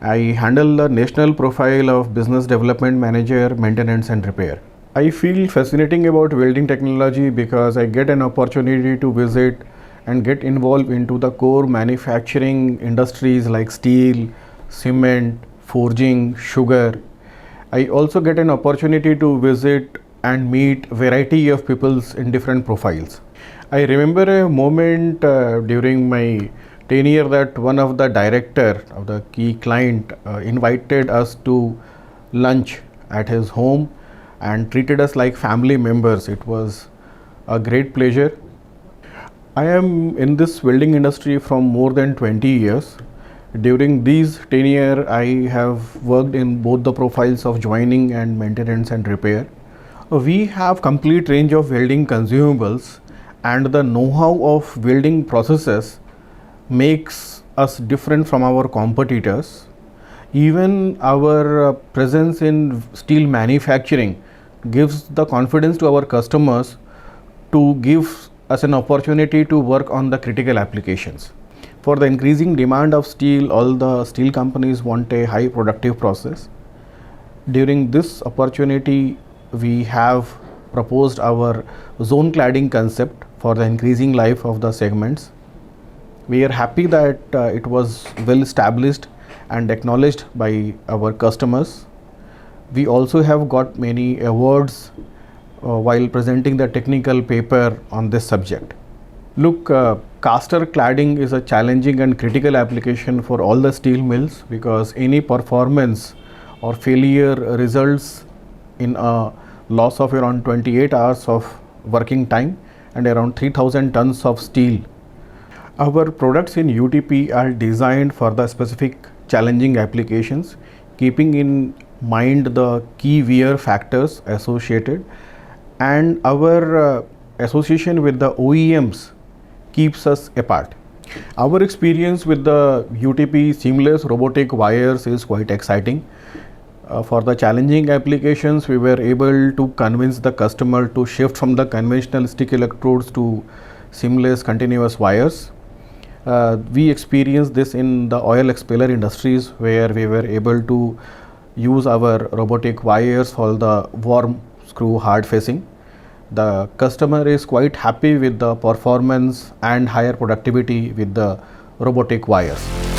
I handle the national profile of Business Development Manager, Maintenance and Repair. I feel fascinating about welding technology because I get an opportunity to visit and get involved into the core manufacturing industries like steel, cement, forging, sugar. I also get an opportunity to visit and meet variety of peoples in different profiles. I remember a moment during my tenure that one of the director of the key client invited us to lunch at his home and treated us like family members. It was a great pleasure. I am in this welding industry from more than 20 years. During these tenure, I have worked in both the profiles of joining and maintenance and repair. We have complete range of welding consumables, and the know-how of welding processes makes us different from our competitors. Even our presence in steel manufacturing gives the confidence to our customers to give us an opportunity to work on the critical applications. For the increasing demand of steel, all the steel companies want a high productive process. During this opportunity, we have proposed our zone cladding concept for the increasing life of the segments. We are happy that it was well established and acknowledged by our customers. We also have got many awards while presenting the technical paper on this subject. Look, caster cladding is a challenging and critical application for all the steel mills because any performance or failure results in a loss of around 28 hours of working time and around 3000 tons of steel. Our products in UTP are designed for the specific challenging applications, keeping in mind the key wear factors associated, and our association with the OEMs keeps us apart. Our experience with the UTP seamless robotic wires is quite exciting. For the challenging applications, we were able to convince the customer to shift from the conventional stick electrodes to seamless continuous wires. We experienced this in the oil expeller industries where we were able to use our robotic wires for the worm screw hard facing. The customer is quite happy with the performance and higher productivity with the robotic wires.